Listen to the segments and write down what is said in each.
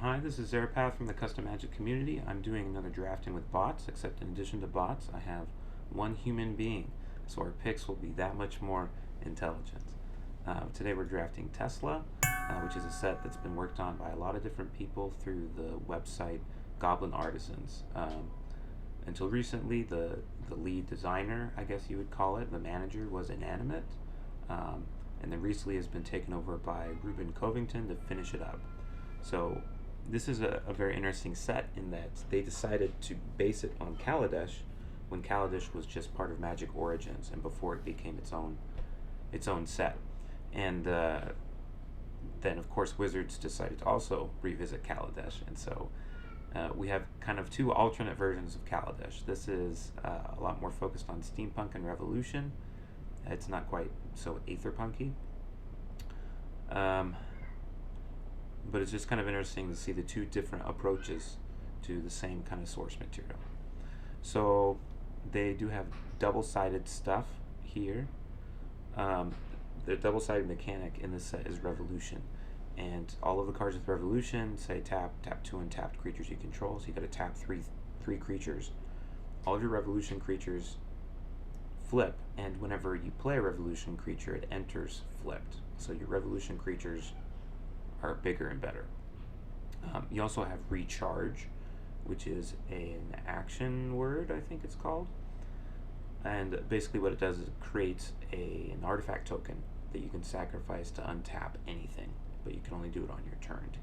Hi, this is Zarepath from the Custom Magic community. I'm doing another drafting with bots, except in addition to bots, I have one human being, so our picks will be that much more intelligent. Today we're drafting Tesla, which is a set that's been worked on by a lot of different people through the website Goblin Artisans. Until recently, the lead designer, I guess you would call it, the manager, was inanimate, and then recently has been taken over by Ruben Covington to finish it up. So this is a very interesting set in that they decided to base it on Kaladesh when Kaladesh was just part of Magic Origins and before it became its own set. And then of course Wizards decided to also revisit Kaladesh, and so we have kind of two alternate versions of Kaladesh. This is a lot more focused on steampunk and revolution. It's not quite so aetherpunky. But it's just kind of interesting to see the two different approaches to the same kind of source material. So they do have double-sided stuff here. The double-sided mechanic in this set is Revolution, and all of the cards with Revolution say tap 2 untapped creatures you control, so you got to tap three creatures. All of your Revolution creatures flip, and whenever you play a Revolution creature, it enters flipped. So your Revolution creatures are bigger and better. You also have Recharge, which is an action word, I think it's called. And basically what it does is it creates an artifact token that you can sacrifice to untap anything, but you can only do it on your turn to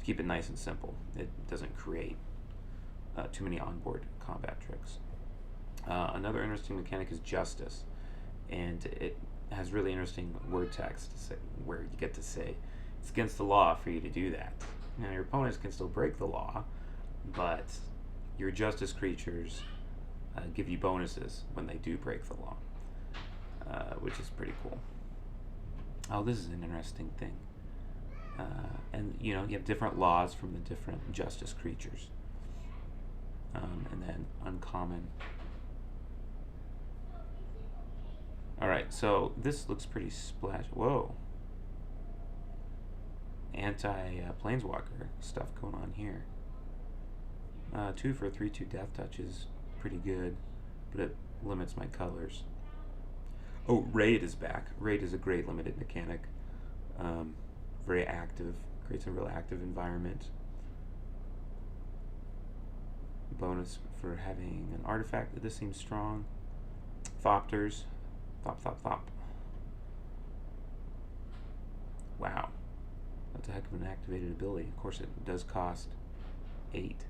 keep it nice and simple. It doesn't create too many onboard combat tricks. Another interesting mechanic is Justice, and it has really interesting word text where you get to say it's against the law for you to do that. Now your opponents can still break the law, but your Justice creatures give you bonuses when they do break the law, which is pretty cool. Oh, this is an interesting thing. And you have different laws from the different Justice creatures. And then uncommon. Alright, so this looks pretty splash. Whoa. Anti-planeswalker stuff going on here. 2 for a 3/2 death touch is pretty good, but it limits my colors. Oh, Raid is back. Raid is a great limited mechanic. Very active, creates a real active environment. Bonus for having an artifact. This seems strong. Thopters. Thop. Wow. That's a heck of an activated ability. Of course, it does cost 8.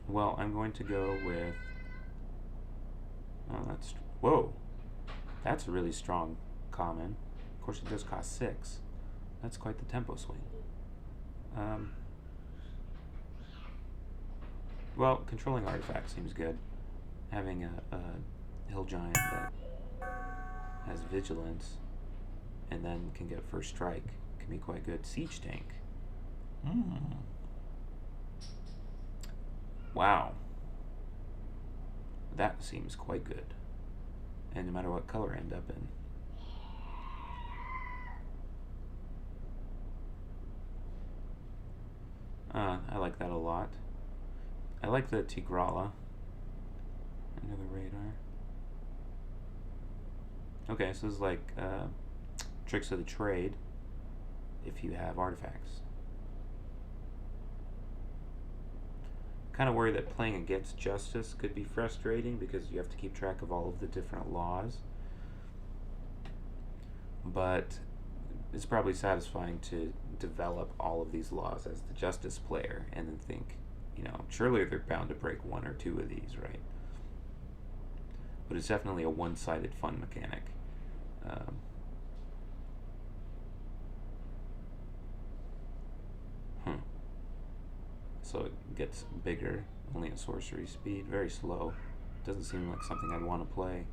Well, I'm going to go with... Oh, whoa. That's a really strong common. Of course, it does cost 6. That's quite the tempo swing. Well, controlling artifacts seems good. Having a hill giant that has vigilance and then can get first strike can be quite good. Siege tank. Wow. That seems quite good. And no matter what color I end up in. I like that a lot. I like the Tigrala. Another radar. Okay, so this is like tricks of the trade if you have artifacts. Kind of worry that playing against Justice could be frustrating because you have to keep track of all of the different laws. But it's probably satisfying to develop all of these laws as the Justice player and then think, surely they're bound to break 1 or 2 of these, right? But it's definitely a one-sided fun mechanic. So it gets bigger, only at sorcery speed, very slow. Doesn't seem like something I'd want to play.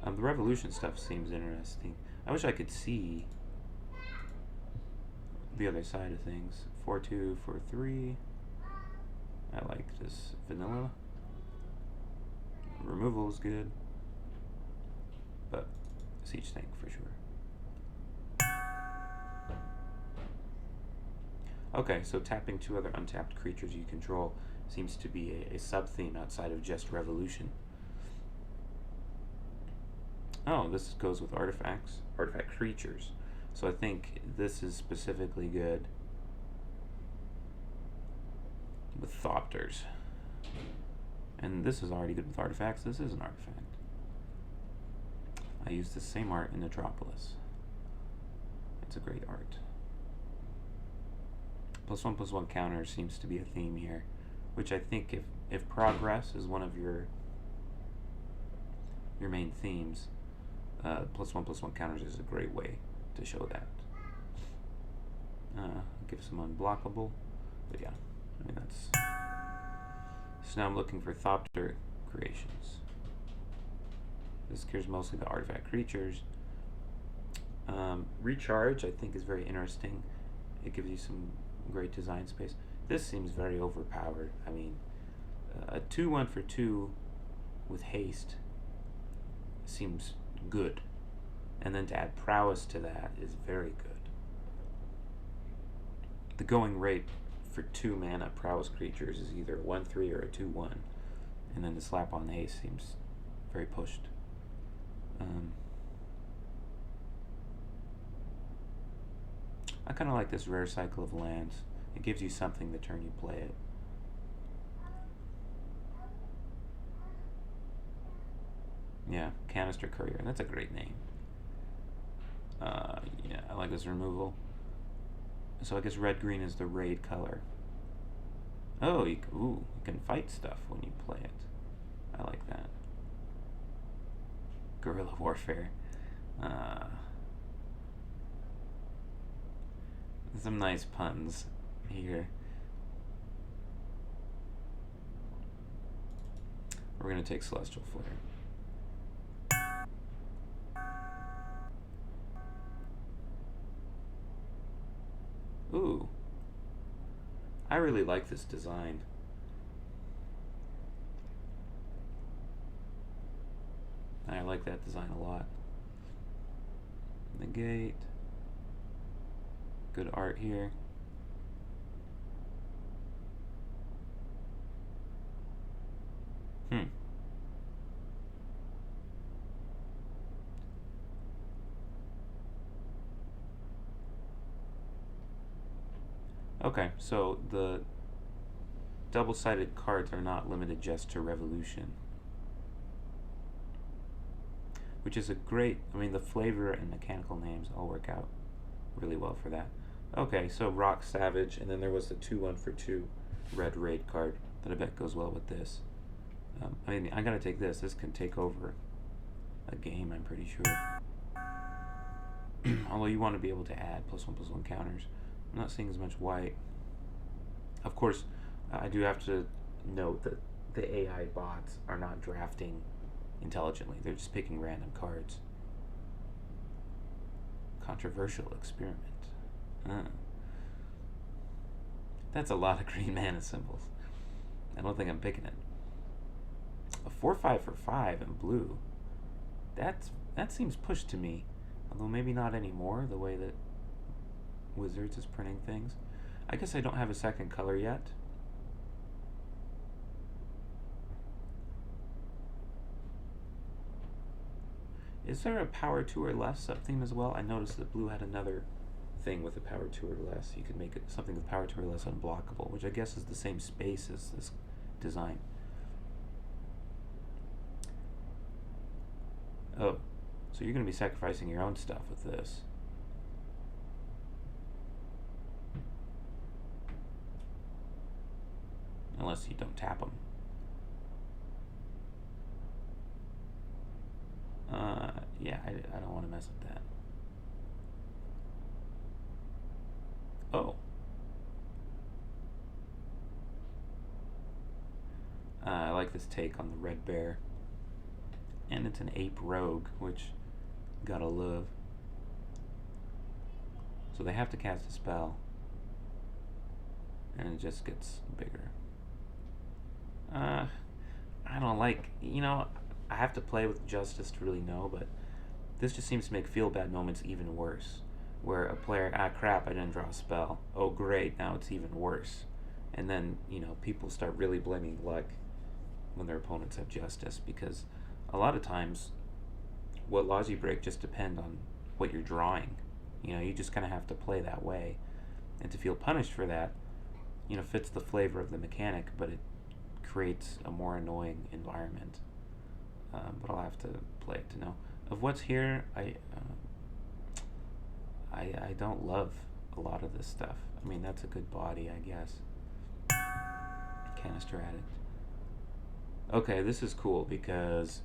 The Revolution stuff seems interesting. I wish I could see the other side of things. 4/2, 4/3. I like this vanilla. Removal is good, but siege tank for sure. Okay, so tapping 2 other untapped creatures you control seems to be a sub-theme outside of just Revolution. Oh, this goes with artifact creatures. So I think this is specifically good with Thopters. And this is already good with artifacts. This is an artifact. I used the same art in Metropolis. It's a great art. +1/+1 counter seems to be a theme here, which I think if progress is one of your main themes, +1/+1 counters is a great way to show that. Give some unblockable, but yeah, I mean that's. So now I'm looking for Thopter creations. This cures mostly the artifact creatures. Recharge I think is very interesting. It gives you some great design space. This seems very overpowered. I mean, a 2/1 for 2 with haste seems good, and then to add prowess to that is very good. The going rate for 2 mana prowess creatures is either a 1/3 or a 2/1, and then to slap on haste seems very pushed. I kind of like this rare cycle of lands. It gives you something the turn you play it. Yeah, Canister Courier. That's a great name. Yeah, I like this removal. So I guess red-green is the raid color. Oh, you can fight stuff when you play it. I like that. Guerrilla Warfare. Some nice puns here. We're going to take Celestial Flare. Ooh. I really like this design. I like that design a lot. Negate. Good art here. Okay, so the double-sided cards are not limited just to Revolution, which is a great, I mean, the flavor and mechanical names all work out really well for that. Okay, so Rock Savage, and then there was the 2/1 for 2 red raid card that I bet goes well with this. I mean, I gotta take this. This can take over a game, I'm pretty sure. Although you want to be able to add +1/+1 counters. I'm not seeing as much white. Of course, I do have to note that the AI bots are not drafting intelligently. They're just picking random cards. Controversial experiment. That's a lot of green mana symbols. I don't think I'm picking it. A 4/5 for 5 in blue. That seems pushed to me. Although maybe not anymore, the way that Wizards is printing things. I guess I don't have a second color yet. Is there a power 2 or less sub-theme as well? I noticed that blue had another thing with a power 2 or less. You could make it something with power 2 or less unblockable, which I guess is the same space as this design. Oh, so you're going to be sacrificing your own stuff with this. Unless you don't tap them. Yeah, I don't want to mess with that. Oh. I like this take on the red bear. And it's an ape rogue, which gotta love. So they have to cast a spell. And it just gets bigger. I don't like, I have to play with Justice to really know, but this just seems to make feel bad moments even worse. where a player, ah crap, I didn't draw a spell. Oh great, now it's even worse. And then, you know, people start really blaming luck when their opponents have justice, because a lot of times what laws you break just depend on what you're drawing. You know, you just kind of have to play that way. And to feel punished for that, you know, fits the flavor of the mechanic, but it creates a more annoying environment. But I'll have to play it to know. Of what's here, I don't love a lot of this stuff. I mean, that's a good body, I guess. Canister Addict. Okay, this is cool because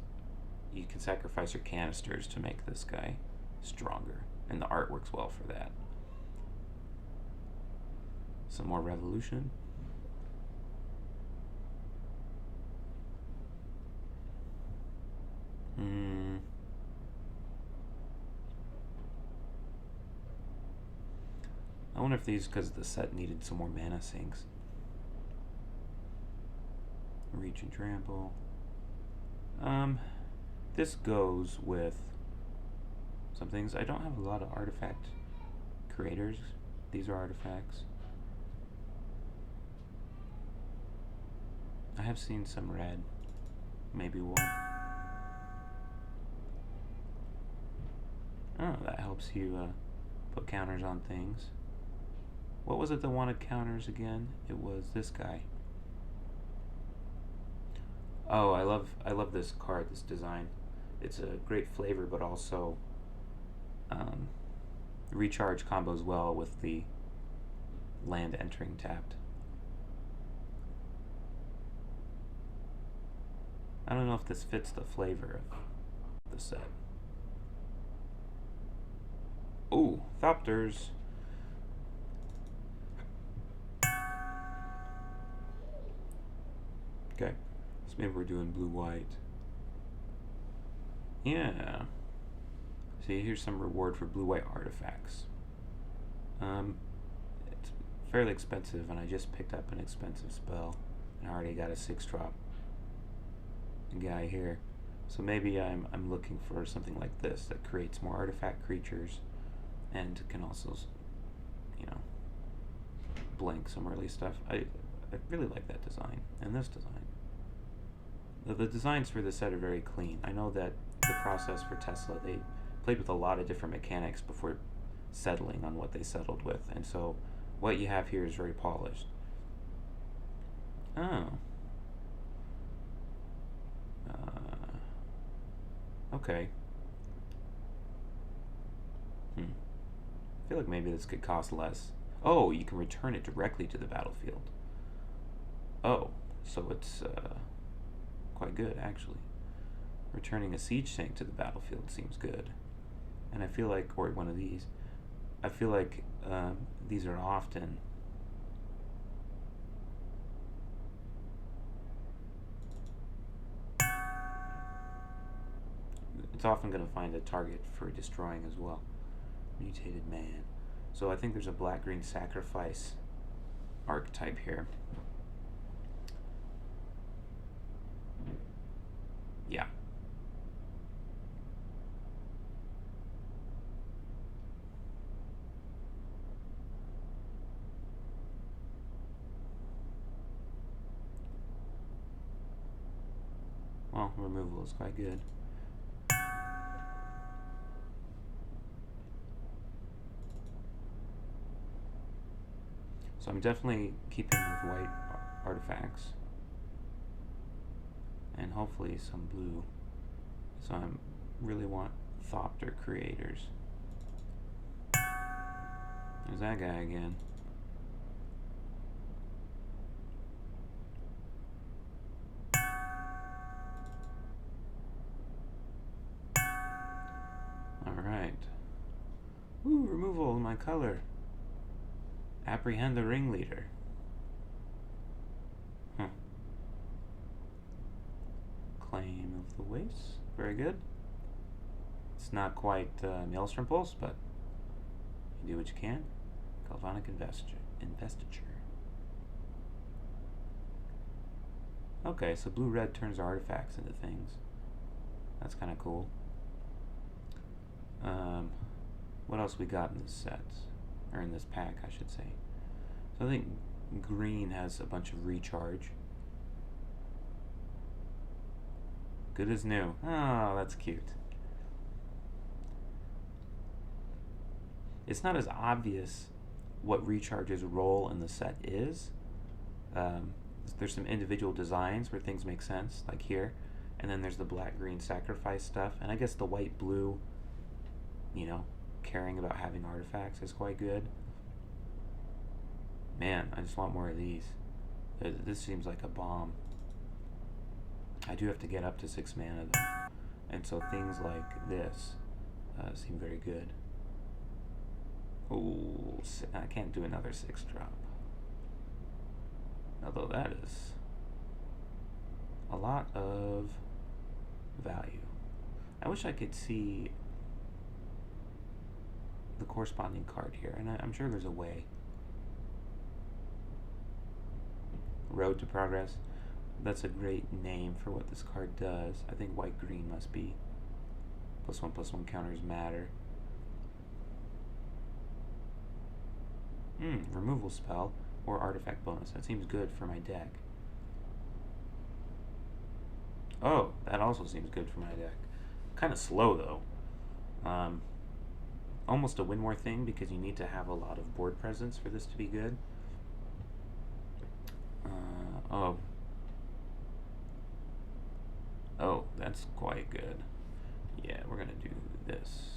you can sacrifice your canisters to make this guy stronger, and the art works well for that. Some more revolution. I wonder if these, because the set needed some more mana sinks. Reach and trample. This goes with some things. I don't have a lot of artifact creators. These are artifacts. I have seen some red. Maybe one. Oh, that helps you put counters on things. What was it that wanted counters again? It was this guy. Oh, I love this card, this design. It's a great flavor, but also recharge combos well with the land entering tapped. I don't know if this fits the flavor of the set. Ooh, Thopters. Okay, so maybe we're doing blue-white. Yeah. See, here's some reward for blue-white artifacts. It's fairly expensive, and I just picked up an expensive spell, and I already got a 6-drop guy here. So maybe I'm looking for something like this that creates more artifact creatures, and can also, you know, blank some early stuff. I really like that design, and this design. The designs for this set are very clean. I know that the process for Tesla, they played with a lot of different mechanics before settling on what they settled with, and so what you have here is very polished. Oh. Okay. I feel like maybe this could cost less. Oh, you can return it directly to the battlefield. Oh, so it's quite good, actually. Returning a siege tank to the battlefield seems good. And I feel like, or one of these, I feel like these are often it's often going to find a target for destroying as well. Mutated Man. So I think there's a black-green sacrifice archetype here. Yeah. Well, removal is quite good. So I'm definitely keeping with white artifacts, and hopefully some blue. So I really want Thopter creators. There's that guy again. Alright. Ooh, removal in my color. Apprehend the ringleader. Claim of the Waste. Very good. It's not quite Maelstrom Pulse, but you do what you can. Galvanic Investiture. Okay, so blue-red turns artifacts into things. That's kind of cool. What else we got in this set? Or in this pack, I should say. So I think green has a bunch of recharge. Good as new. Oh, that's cute. It's not as obvious what recharge's role in the set is. There's some individual designs where things make sense, like here. And then there's the black-green sacrifice stuff. And I guess the white-blue, you know, caring about having artifacts is quite good. Man, I just want more of these. This seems like a bomb. I do have to get up to 6 mana though. And so things like this seem very good. Ooh, I can't do another 6-drop. Although that is a lot of value. I wish I could see the corresponding card here, and I'm sure there's a way. Road to Progress. That's a great name for what this card does. I think white-green must be. +1/+1 counters matter. Removal spell or artifact bonus. That seems good for my deck. Oh, that also seems good for my deck. Kind of slow though. Almost a win more thing because you need to have a lot of board presence for this to be good. Oh, that's quite good. Yeah, we're gonna do this.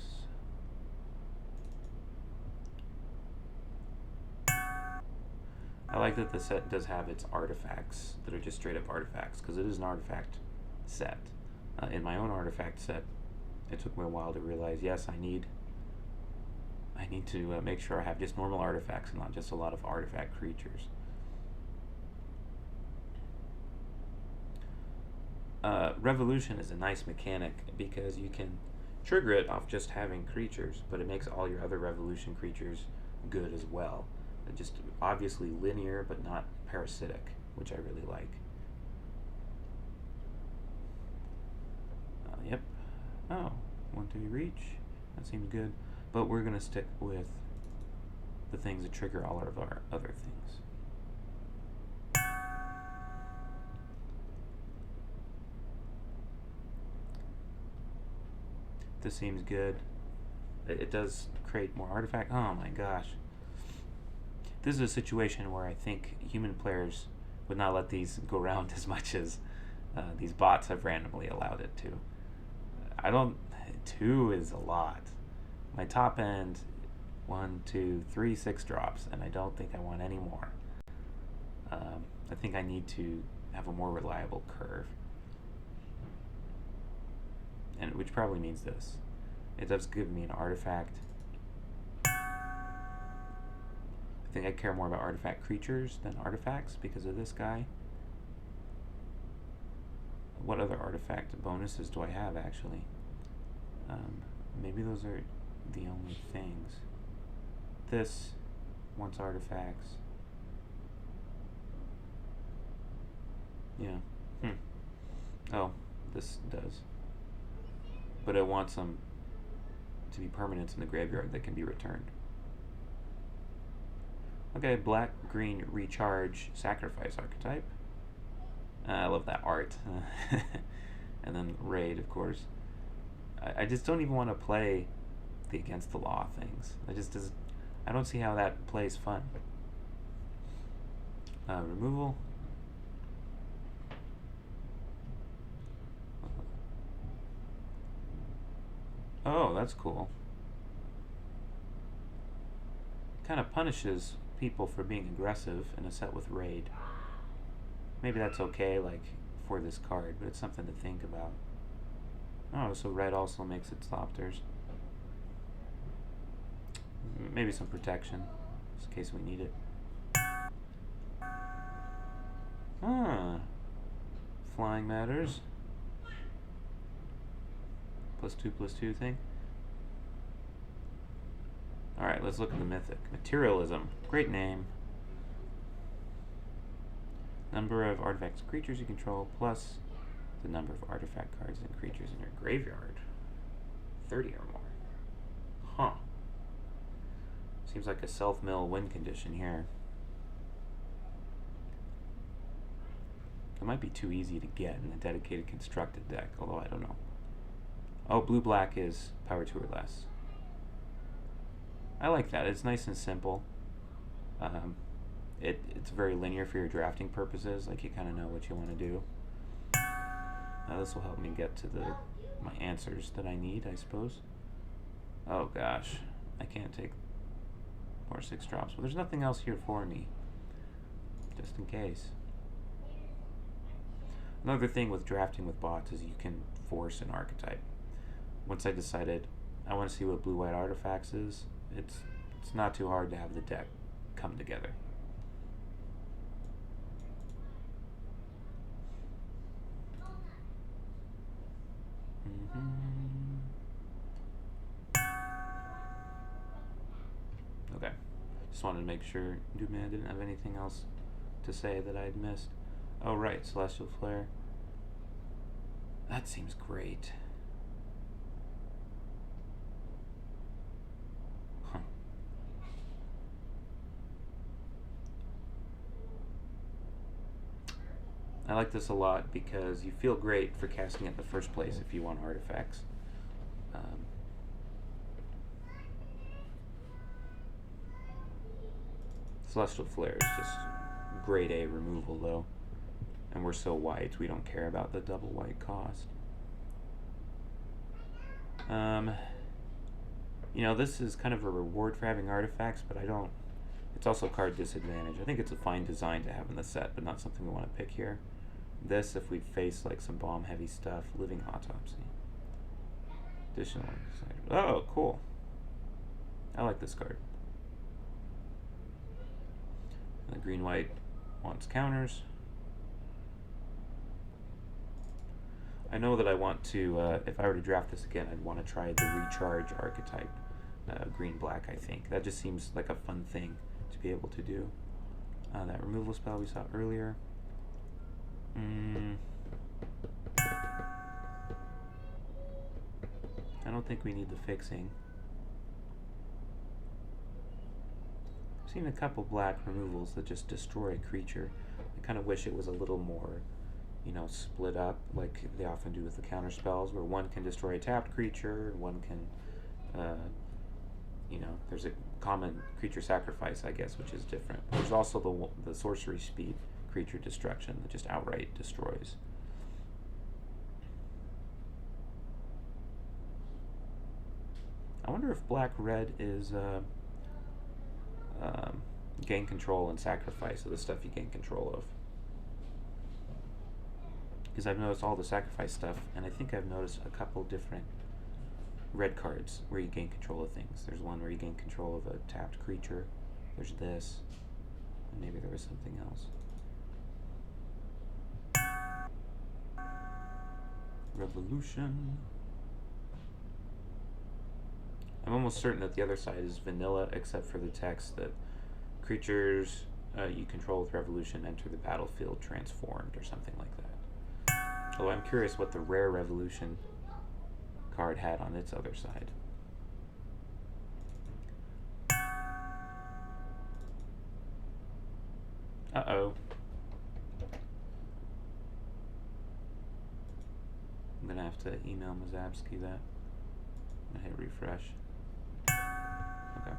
I like that the set does have its artifacts that are just straight up artifacts, because it is an artifact set. In my own artifact set, it took me a while to realize, yes, I need to make sure I have just normal artifacts and not just a lot of artifact creatures. Revolution is a nice mechanic because you can trigger it off just having creatures, but it makes all your other Revolution creatures good as well. Just obviously linear, but not parasitic, which I really like. Yep. Oh, 1/3 reach. That seems good. But we're going to stick with the things that trigger all of our other things. This seems good. It does create more artifact. Oh my gosh. This is a situation where I think human players would not let these go around as much as these bots have randomly allowed it to. 2 is a lot. My top end, 1, 2, 3, 6 drops, and I don't think I want any more. I think I need to have a more reliable curve. And which probably means this. It does give me an artifact. I think I care more about artifact creatures than artifacts because of this guy. What other artifact bonuses do I have, actually? Maybe those are the only things. This wants artifacts. Yeah. Oh, this does. But it wants them to be permanents in the graveyard that can be returned. Okay, black, green, recharge, sacrifice archetype. I love that art. And then raid, of course. I just don't even want to play the against the law things. I don't see how that plays fun. Removal. Oh, that's cool. Kind of punishes people for being aggressive in a set with raid. Maybe that's okay, like, for this card, but it's something to think about. Oh, so red also makes it softers. Maybe some protection, just in case we need it. Flying matters. +2/+2 thing. Alright, let's look at the mythic. Materialism. Great name. Number of artifacts and creatures you control plus the number of artifact cards and creatures in your graveyard. 30 or more. Huh. Seems like a self-mill win condition here. It might be too easy to get in a dedicated constructed deck, although I don't know. Oh, blue-black is power 2 or less. I like that. It's nice and simple. It's very linear for your drafting purposes. Like, you kind of know what you want to do. This will help me get to my answers that I need, I suppose. Oh gosh, I can't take more 6 drops. Well, there's nothing else here for me, just in case. Another thing with drafting with bots is you can force an archetype. Once I decided I want to see what blue-white artifacts is, it's not too hard to have the deck come together. Okay, just wanted to make sure Doomman didn't have anything else to say that I'd missed. Oh right, Celestial Flare. That seems great. Huh. I like this a lot because you feel great for casting it in the first place if you want artifacts. Celestial Flare is just grade A removal though. And we're so white, we don't care about the double white cost. You know, this is kind of a reward for having artifacts, but it's also card disadvantage. I think it's a fine design to have in the set, but not something we want to pick here. This, if we face like some bomb heavy stuff, Living Autopsy. Additional. Oh, cool. I like this card. The green-white wants counters. I know that I want to, if I were to draft this again, I'd want to try the recharge archetype, green-black, I think. That just seems like a fun thing to be able to do. That removal spell we saw earlier. I don't think we need the fixing. I've seen a couple black removals that just destroy a creature. I kind of wish it was a little more, you know, split up like they often do with the counter spells, where one can destroy a tapped creature, and one can, you know, there's a common creature sacrifice, I guess, which is different. There's also the sorcery speed creature destruction that just outright destroys. I wonder if black-red is gain control and sacrifice of the stuff you gain control of. Because I've noticed all the sacrifice stuff, and I think I've noticed a couple different red cards where you gain control of things. There's one where you gain control of a tapped creature. There's this. And maybe there was something else. Revolution. I'm almost certain that the other side is vanilla, except for the text that creatures you control with Revolution enter the battlefield transformed, or something like that. Although I'm curious what the rare Revolution card had on its other side. Uh-oh. I'm gonna have to email Mazabsky that. I'm gonna hit refresh. Okay.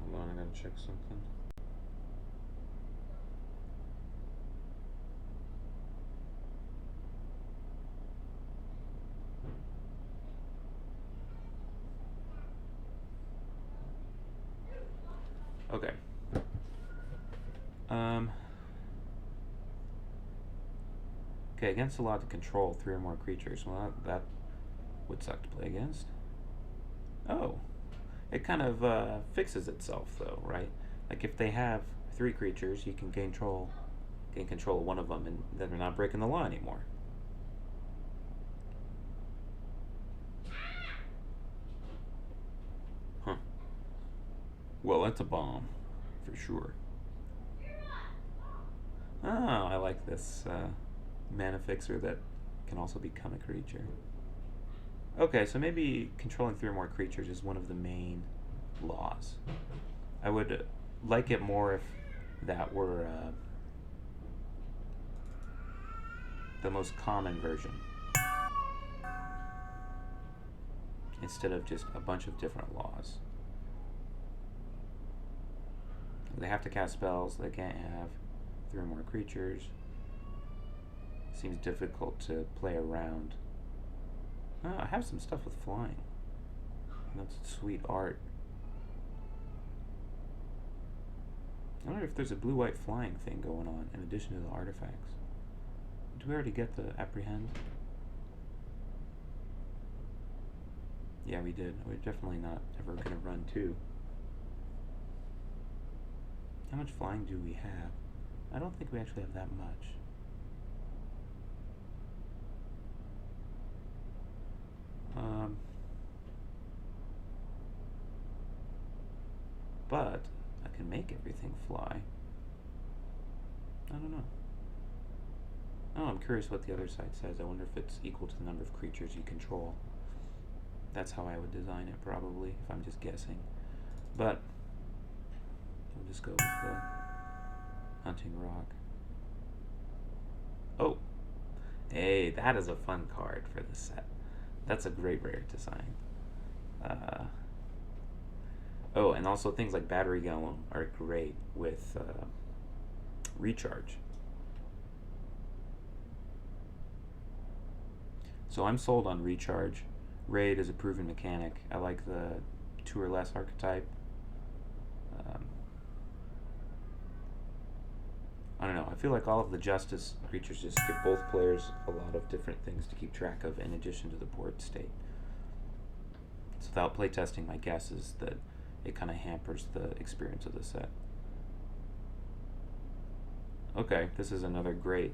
Hold on, I gotta check something. Okay. Okay, against a lot to control 3 or more creatures. Well, that would suck to play against. Oh. It kind of fixes itself, though, right? Like, if they have 3 creatures, you can gain control of one of them, and then they're not breaking the law anymore. Huh. Well, that's a bomb, for sure. Oh, I like this mana fixer that can also become a creature. Okay, so maybe controlling 3 or more creatures is one of the main laws. I would like it more if that were the most common version, instead of just a bunch of different laws. They have to cast spells, they can't have 3 or more creatures. Seems difficult to play around. Oh, I have some stuff with flying. That's sweet art. I wonder if there's a blue-white flying thing going on in addition to the artifacts. Did we already get the apprehend? Yeah, we did. We're definitely not ever going to run 2. How much flying do we have? I don't think we actually have that much. But I can make everything fly. I don't know. Oh, I'm curious what the other side says. I wonder if it's equal to the number of creatures you control. That's how I would design it, probably, if I'm just guessing. But we'll just go with the hunting rock. Oh, hey, that is a fun card for the set. That's a great rare design. Oh, and also things like Battery Golem are great with recharge. So I'm sold on recharge. Raid is a proven mechanic. I like the 2 or less archetype. I don't know. I feel like all of the Justice creatures just give both players a lot of different things to keep track of in addition to the board state. So without playtesting, my guess is that it kind of hampers the experience of the set. Okay, this is another great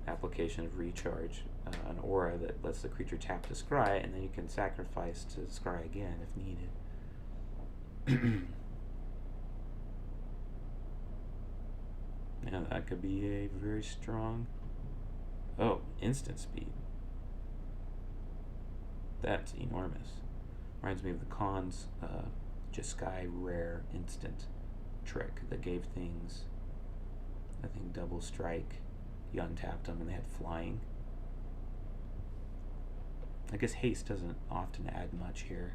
application of recharge. An aura that lets the creature tap to scry, and then you can sacrifice to scry again if needed. Yeah, that could be a very strong... Oh, instant speed. That's enormous. Reminds me of the Khan's Jeskai rare instant trick that gave things, I think, double strike. You untapped them and they had flying. I guess haste doesn't often add much here.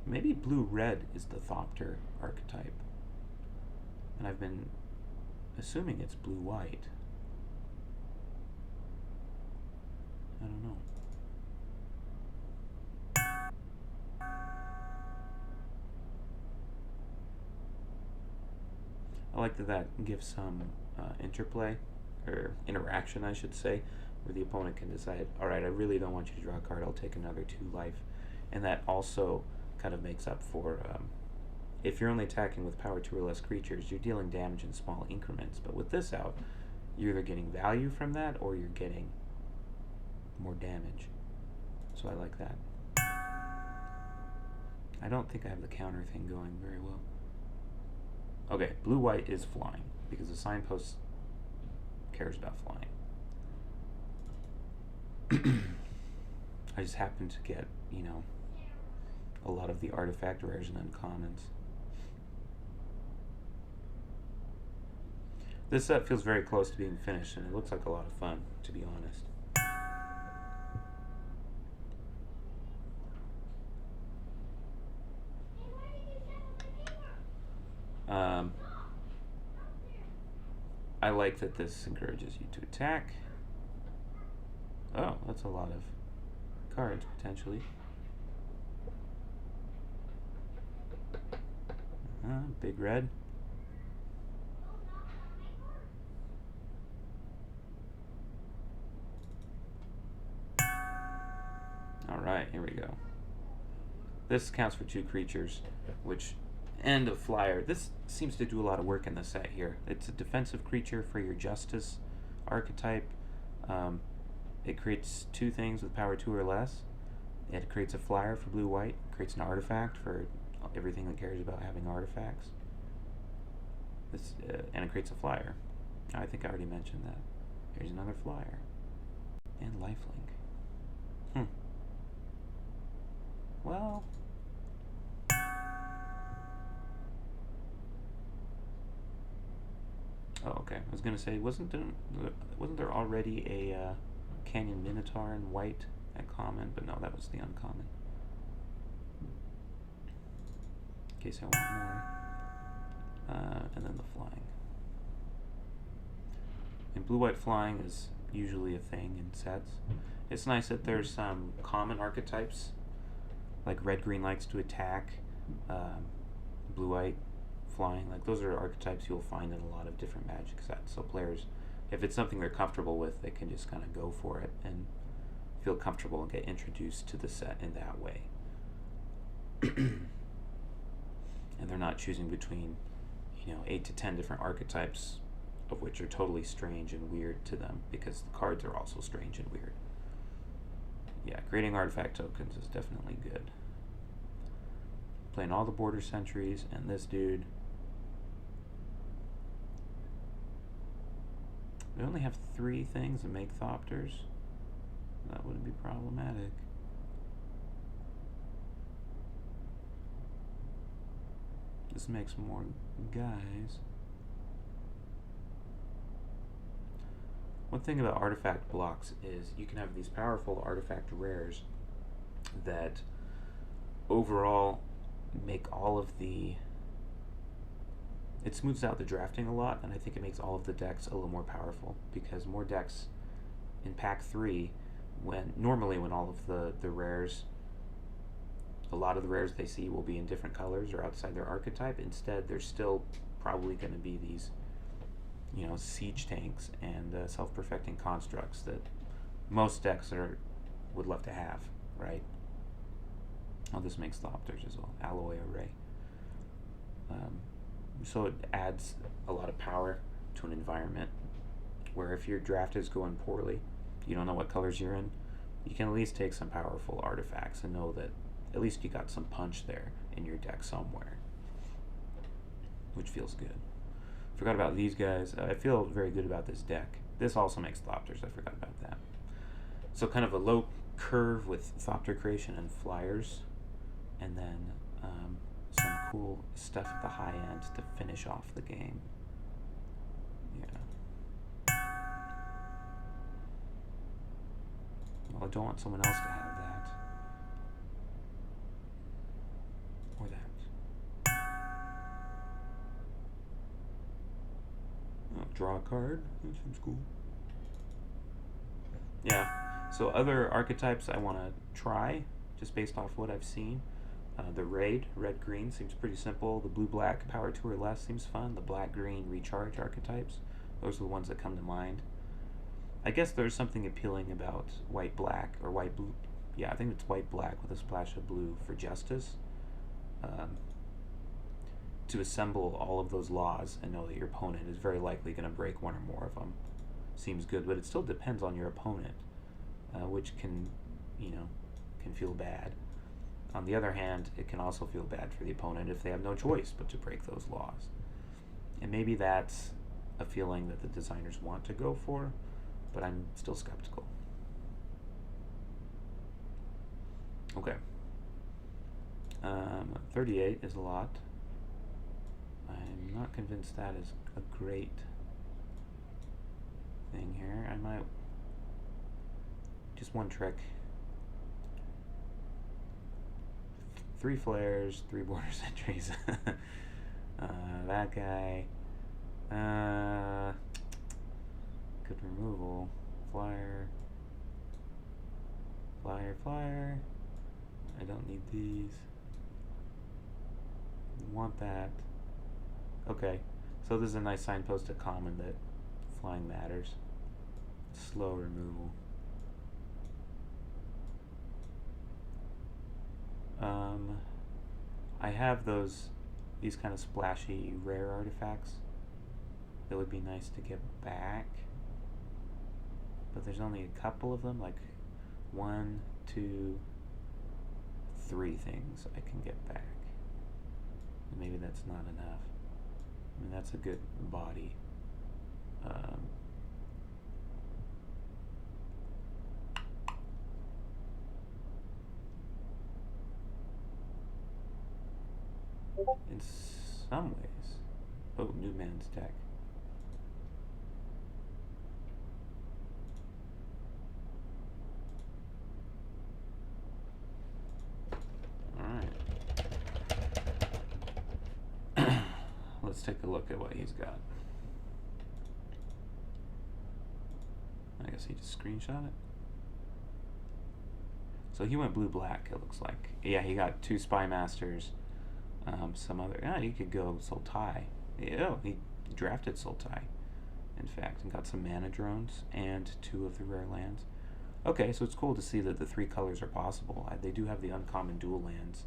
Maybe blue-red is the Thopter archetype. And I've been assuming it's blue-white. I don't know. I like that gives some interplay, or interaction, I should say, where the opponent can decide, alright, I really don't want you to draw a card, I'll take another 2 life. And that also kind of makes up for, if you're only attacking with power 2 or less creatures, you're dealing damage in small increments. But with this out, you're either getting value from that, or you're getting more damage. So I like that. I don't think I have the counter thing going very well. Okay, blue-white is flying, because the signpost cares about flying. I just happen to get, you know, a lot of the artifact rares and uncommons. This set feels very close to being finished, and it looks like a lot of fun, to be honest. I like that this encourages you to attack. Oh, that's a lot of cards, potentially. Big red. Alright, here we go. This counts for 2 creatures, which... and a flyer. This seems to do a lot of work in the set here. It's a defensive creature for your Justice archetype. It creates 2 things with power 2 or less. It creates a flyer for blue-white. Creates an artifact for everything that cares about having artifacts. This and it creates a flyer. I think I already mentioned that. Here's another flyer. And lifelink. Well, oh, okay. I was gonna say, wasn't there already a Canyon Minotaur in white at common? But no, that was the uncommon. In case I want more. And then the flying. And blue-white flying is usually a thing in sets. It's nice that there's some common archetypes, like red-green likes to attack, blue-white flying. Like those are archetypes you'll find in a lot of different Magic sets. So players, if it's something they're comfortable with, they can just kind of go for it and feel comfortable and get introduced to the set in that way. And they're not choosing between, 8 to 10 different archetypes, of which are totally strange and weird to them, because the cards are also strange and weird. Yeah, creating artifact tokens is definitely good. Playing all the border sentries and this dude. We only have 3 things that make Thopters. That would be problematic. This makes more guys. One thing about artifact blocks is you can have these powerful artifact rares that overall make all of the... It smooths out the drafting a lot, and I think it makes all of the decks a little more powerful, because more decks in pack 3, normally when all of the rares, a lot of the rares they see will be in different colors or outside their archetype. Instead, there's still probably going to be these siege tanks and self-perfecting constructs that most decks would love to have, right? Oh, this makes Thopters as well. Alloy Array. So it adds a lot of power to an environment where if your draft is going poorly, you don't know what colors you're in, you can at least take some powerful artifacts and know that at least you got some punch there in your deck somewhere, which feels good. Forgot about these guys. I feel very good about this deck. This also makes Thopters. I forgot about that. So kind of a low curve with Thopter creation and flyers, and then some cool stuff at the high end to finish off the game. Yeah. Well, I don't want someone else to have that. Or that. Oh, draw a card. That seems cool. Yeah. So other archetypes I want to try, just based off what I've seen. The Raid, red-green, seems pretty simple. The blue-black, power 2 or less, seems fun. The black-green, recharge archetypes, those are the ones that come to mind. I guess there's something appealing about white-black, or white-blue. Yeah, I think it's white-black with a splash of blue for Justice. To assemble all of those laws and know that your opponent is very likely going to break one or more of them seems good, but it still depends on your opponent, which can feel bad. On the other hand, it can also feel bad for the opponent if they have no choice but to break those laws. And maybe that's a feeling that the designers want to go for, but I'm still skeptical. Okay. 38 is a lot. I'm not convinced that is a great thing here. I might... Just one trick. 3 flares, 3 border sentries. That guy. Good removal. Flyer. Flyer, flyer. I don't need these. Want that. Okay. So this is a nice signpost at common that flying matters. Slow removal. I have these kind of splashy rare artifacts that would be nice to get back, but there's only a couple of them, like 1, 2, 3 things I can get back. Maybe that's not enough. I mean, that's a good body. In some ways. Oh, new man's deck. Let's take a look at what he's got. I guess he just screenshot it. So he went blue-black, it looks like. Yeah, he got 2 Spy Masters, some other... Yeah, he could go Sultai. Yeah, he drafted Sultai, in fact, and got some mana drones and 2 of the rare lands. Okay, so it's cool to see that the 3 colors are possible. They do have the uncommon dual lands.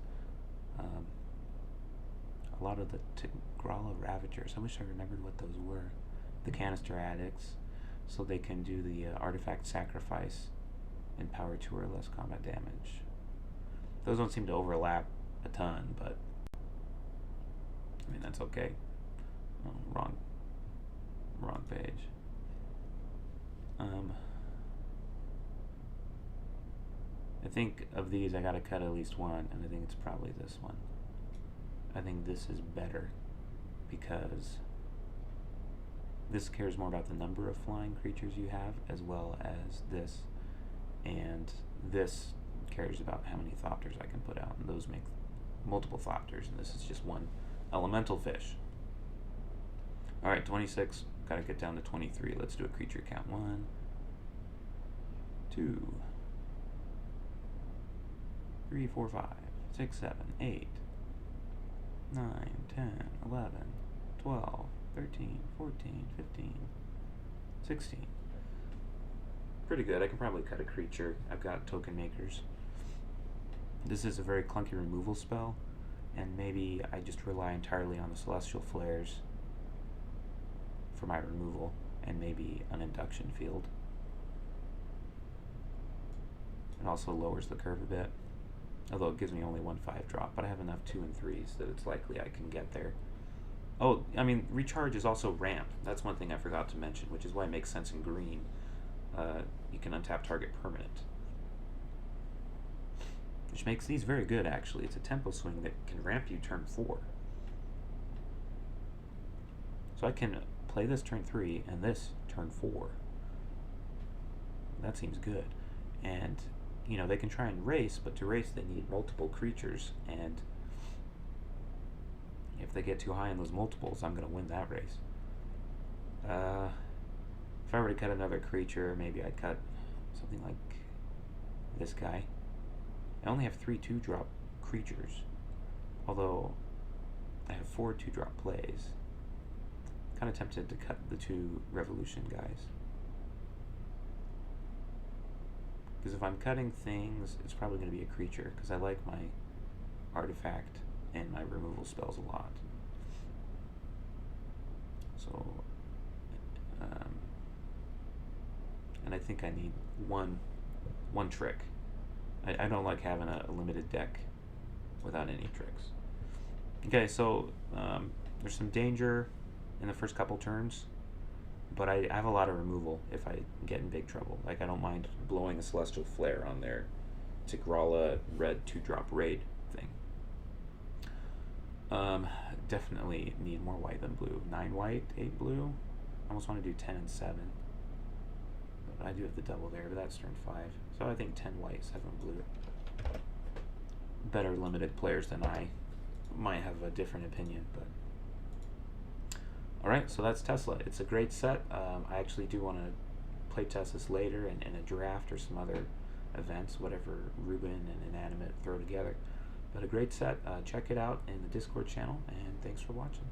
A lot of the Tigrala Ravagers. I wish I remembered what those were. The Canister Addicts, so they can do the Artifact Sacrifice and power 2 or less combat damage. Those don't seem to overlap a ton, but I mean, that's okay. Oh, wrong page. I think of these I gotta cut at least one, and I think it's probably this one. I think this is better because this cares more about the number of flying creatures you have as well as this, and this cares about how many Thopters I can put out, and those make multiple Thopters, and this is just one elemental fish. Alright, 26, gotta get down to 23. Let's do a creature count. 1, 2, 3, 4, 5, 6, 7, 8, 9, 10, 11, 12, 13, 14, 15, 16. Pretty good. I can probably cut a creature. I've got token makers. This is a very clunky removal spell, and maybe I just rely entirely on the Celestial Flares for my removal, and maybe an induction field. It also lowers the curve a bit, although it gives me only 1/5 drop, but I have enough 2 and 3s that it's likely I can get there. Oh, I mean, recharge is also ramp. That's one thing I forgot to mention, which is why it makes sense in green. You can untap target permanent, which makes these very good, actually. It's a tempo swing that can ramp you turn 4. So I can play this turn 3 and this turn 4. That seems good. And, you know, they can try and race, but to race they need multiple creatures, and if they get too high in those multiples, I'm going to win that race. If I were to cut another creature, maybe I'd cut something like this guy. I only have 3 2-drop creatures, although I have 4 2-drop plays. Kind of tempted to cut the 2 Revolution guys. Because if I'm cutting things, it's probably going to be a creature, because I like my artifact and my removal spells a lot. So, and I think I need one trick. I don't like having a limited deck without any tricks. Okay, so there's some danger in the first couple turns, but I have a lot of removal if I get in big trouble. Like, I don't mind blowing a Celestial Flare on their Tigrala red 2-drop raid thing. Definitely need more white than blue. 9 white, 8 blue. I almost want to do 10 and 7. But I do have the double there, but that's turn 5. So I think 10 white, 7 blue. Better limited players than I might have a different opinion, but alright, so that's Tesla. It's a great set. I actually do want to play test this later in a draft or some other events, whatever Ruben and Inanimate throw together. But a great set. Check it out in the Discord channel, and thanks for watching.